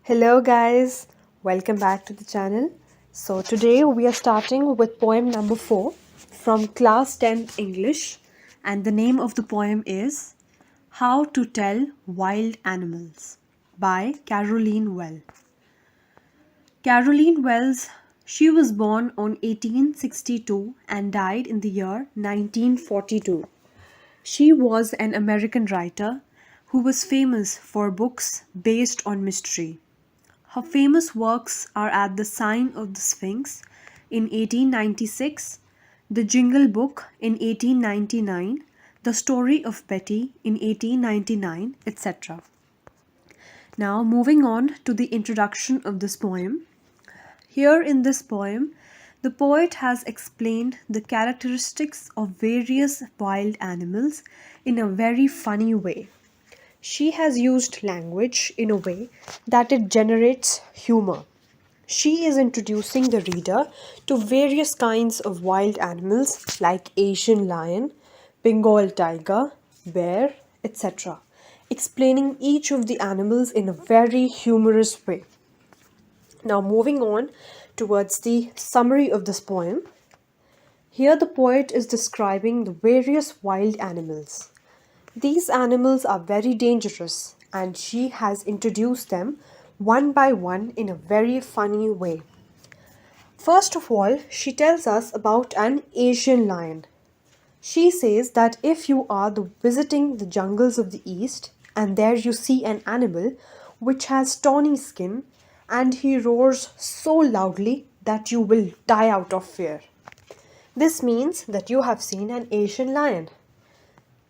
Hello, guys, welcome back to the channel. So, today we are starting with poem number 4 from class 10 English, and the name of the poem is How to Tell Wild Animals by Caroline Well. Caroline Wells, she was born on 1862 and died in the year 1942. She was an American writer who was famous for books based on mystery. Her famous works are At the Sign of the Sphinx in 1896, The Jingle Book in 1899, The Story of Betty in 1899, etc. Now, moving on to the introduction of this poem. Here in this poem, the poet has explained the characteristics of various wild animals in a very funny way. She has used language in a way that it generates humor. She is introducing the reader to various kinds of wild animals like Asian lion, Bengal tiger, bear, etc., explaining each of the animals in a very humorous way. Now, moving on towards the summary of this poem. Here, the poet is describing the various wild animals. These animals are very dangerous, and she has introduced them one by one in a very funny way. First of all, she tells us about an Asian lion. She says that if you are visiting the jungles of the East and there you see an animal which has tawny skin and he roars so loudly that you will die out of fear. This means that you have seen an Asian lion.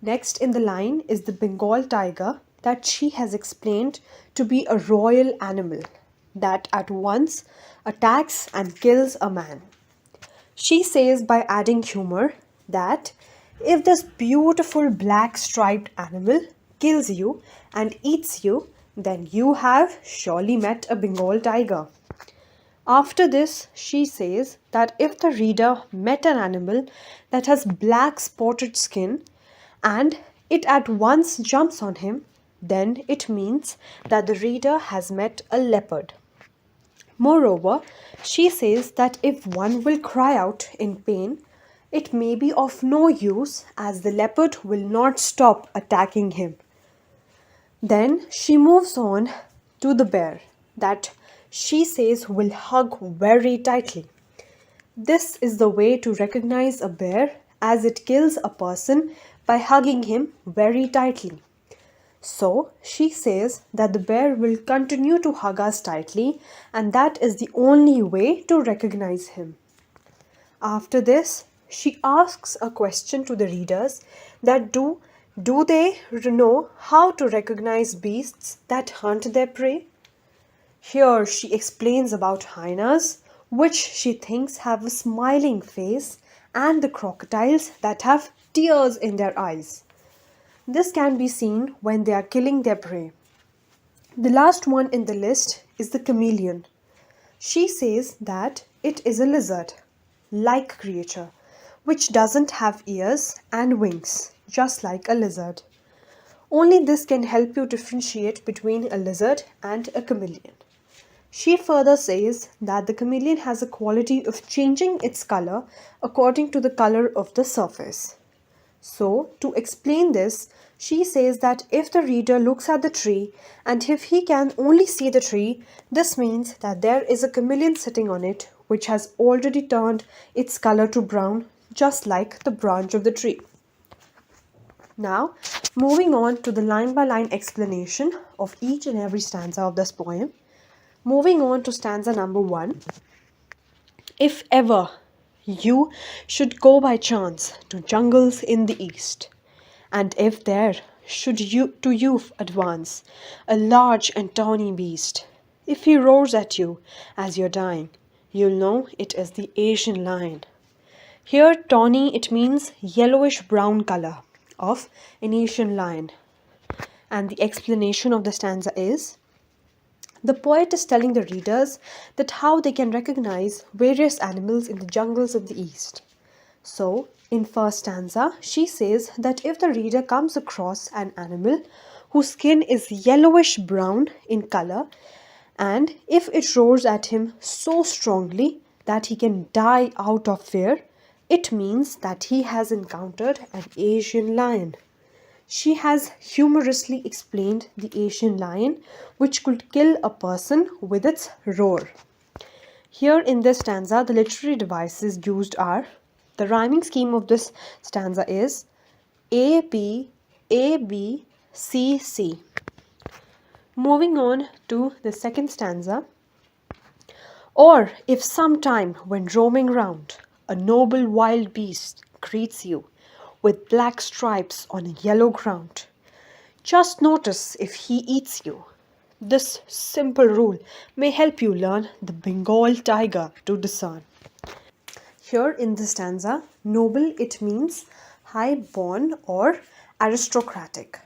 Next in the line is the Bengal tiger that she has explained to be a royal animal that at once attacks and kills a man. She says by adding humor that if this beautiful black striped animal kills you and eats you, then you have surely met a Bengal tiger. After this, she says that if the reader met an animal that has black spotted skin and it at once jumps on him, then it means that the reader has met a leopard. Moreover, she says that if one will cry out in pain, it may be of no use as the leopard will not stop attacking him. Then she moves on to the bear that she says will hug very tightly. This is the way to recognize a bear as it kills a person by hugging him very tightly. So she says that the bear will continue to hug us tightly and that is the only way to recognize him. After this, she asks a question to the readers that do they know how to recognize beasts that hunt their prey? Here she explains about hyenas, which she thinks have a smiling face, and the crocodiles that have tears in their eyes. This can be seen when they are killing their prey. The last one in the list is the chameleon. She says that it is a lizard-like creature, which doesn't have ears and wings, just like a lizard. Only this can help you differentiate between a lizard and a chameleon. She further says that the chameleon has a quality of changing its color according to the color of the surface. So, to explain this, she says that if the reader looks at the tree and if he can only see the tree, this means that there is a chameleon sitting on it which has already turned its color to brown, just like the branch of the tree. Now, moving on to the line by line explanation of each and every stanza of this poem. Moving on to stanza number 1. If ever you should go by chance to jungles in the east, and if there should you to you advance a large and tawny beast, if he roars at you as you're dying, you'll know it is the Asian lion. Here tawny, it means yellowish brown color of an Asian lion. And the explanation of the stanza is, the poet is telling the readers that how they can recognize various animals in the jungles of the East. So, in first stanza, she says that if the reader comes across an animal whose skin is yellowish brown in color And if it roars at him so strongly that he can die out of fear, it means that he has encountered an Asian lion. She has humorously explained the Asian lion, which could kill a person with its roar. Here in this stanza, the literary devices used are, the rhyming scheme of this stanza is A, B, A, B, C, C. Moving on to the second stanza. Or if sometime when roaming round, a noble wild beast greets you with black stripes on a yellow ground, just notice if he eats you. This simple rule may help you learn the Bengal tiger to discern. Here in the stanza, noble it means high born or aristocratic,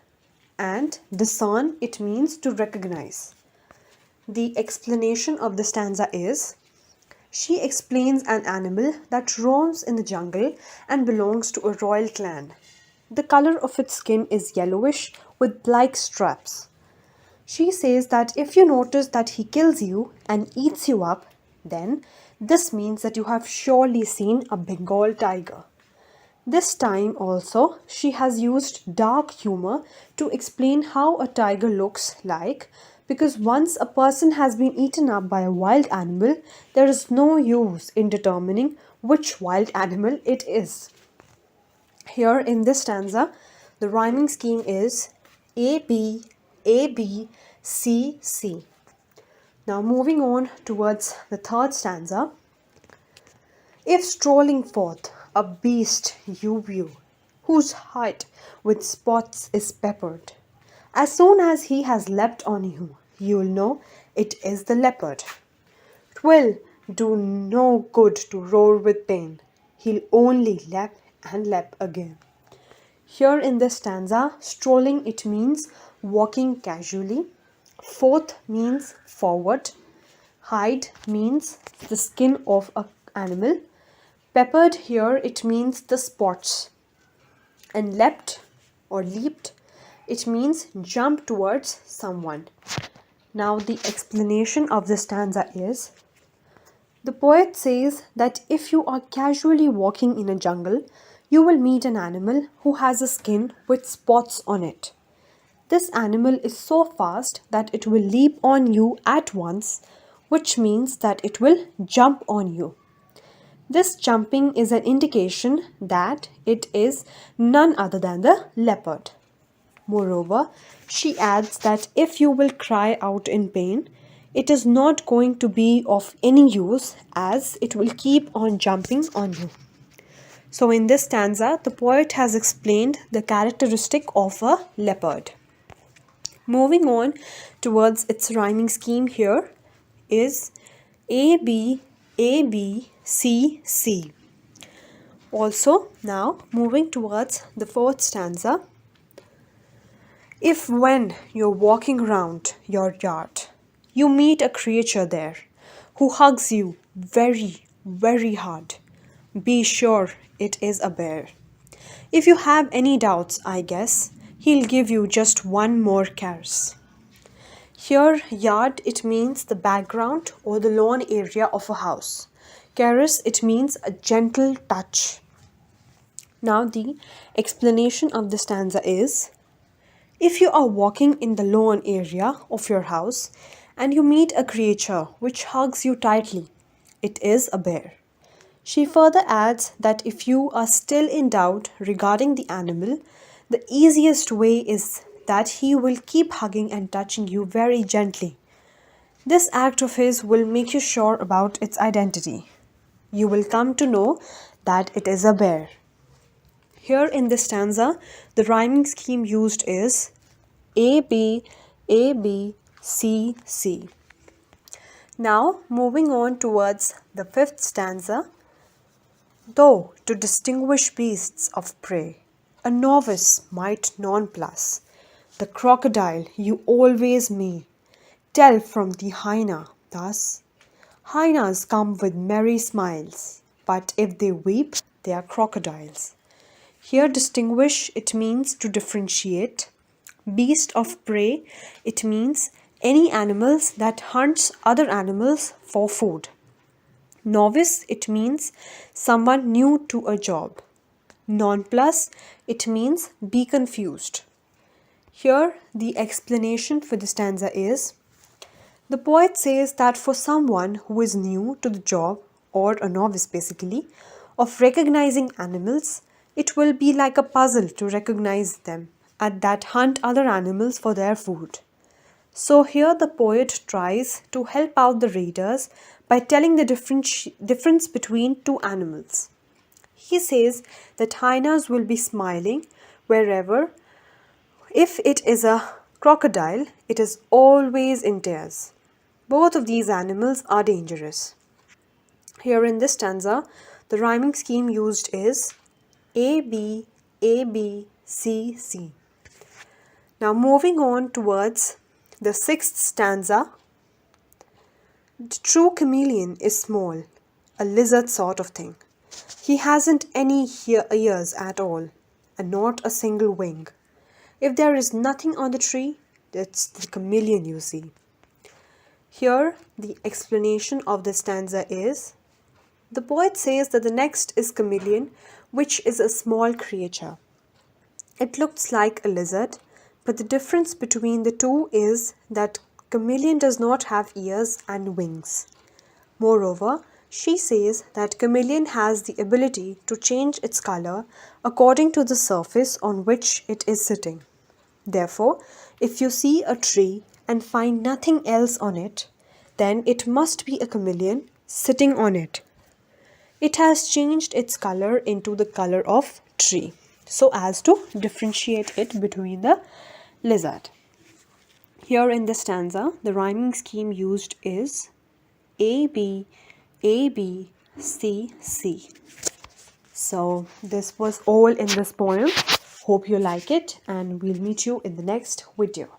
and discern it means to recognize. The explanation of the stanza is, she explains an animal that roams in the jungle and belongs to a royal clan. The color of its skin is yellowish with black stripes. She says that if you notice that he kills you and eats you up, then this means that you have surely seen a Bengal tiger. This time also, she has used dark humor to explain how a tiger looks like, because once a person has been eaten up by a wild animal, there is no use in determining which wild animal it is. Here in this stanza, the rhyming scheme is A, B, A, B, C, C. Now moving on towards the third stanza. If strolling forth a beast you view, whose height with spots is peppered, as soon as he has leapt on you, you'll know it is the leopard. 'Twill do no good to roar with pain, he'll only lap and lap again. Here in this stanza, strolling it means walking casually, forth means forward, hide means the skin of an animal, peppered here it means the spots, and leapt or leaped it means jump towards someone. Now the explanation of the stanza is, the poet says that if you are casually walking in a jungle, you will meet an animal who has a skin with spots on it. This animal is so fast that it will leap on you at once, which means that it will jump on you. This jumping is an indication that it is none other than the leopard. Moreover, she adds that if you will cry out in pain, it is not going to be of any use as it will keep on jumping on you. So in this stanza, the poet has explained the characteristic of a leopard. Moving on towards its rhyming scheme here is A, B, A, B, C, C. Also, now moving towards the fourth stanza. If when you're walking round your yard, you meet a creature there who hugs you very, very hard, be sure it is a bear. If you have any doubts, I guess, he'll give you just one more caress. Here, yard, it means the background or the lawn area of a house. Caress, it means a gentle touch. Now, the explanation of the stanza is, if you are walking in the lawn area of your house and you meet a creature which hugs you tightly, it is a bear. She further adds that if you are still in doubt regarding the animal, the easiest way is that he will keep hugging and touching you very gently. This act of his will make you sure about its identity. You will come to know that it is a bear. Here in this stanza, the rhyming scheme used is A, B, A, B, C, C. Now, moving on towards the fifth stanza. Though to distinguish beasts of prey, a novice might nonplus, the crocodile you always may tell from the hyena thus. Hyenas come with merry smiles, but if they weep, they are crocodiles. Here distinguish, it means to differentiate. Beast of prey, it means any animals that hunts other animals for food. Novice, it means someone new to a job. Nonplus, it means be confused. Here, the explanation for the stanza is: the poet says that for someone who is new to the job, or a novice basically, of recognizing animals, it will be like a puzzle to recognize them and that hunt other animals for their food. So here the poet tries to help out the readers by telling the difference between two animals. He says that hyenas will be smiling wherever, if it is a crocodile, it is always in tears. Both of these animals are dangerous. Here in this stanza, the rhyming scheme used is A, B, A, B, C, C. Now moving on towards the sixth stanza. The true chameleon is small, a lizard sort of thing. He hasn't any ears at all, and not a single wing. If there is nothing on the tree, it's the chameleon you see. Here, the explanation of the stanza is: the poet says that the next is chameleon, which is a small creature. It looks like a lizard, but the difference between the two is that chameleon does not have ears and wings. Moreover, she says that chameleon has the ability to change its color according to the surface on which it is sitting. Therefore, if you see a tree and find nothing else on it, then it must be a chameleon sitting on it. It has changed its color into the color of tree, so as to differentiate it between the lizard. Here in this stanza, the rhyming scheme used is A, B, A, B, C, C. So this was all in this poem. Hope you like it, and we'll meet you in the next video.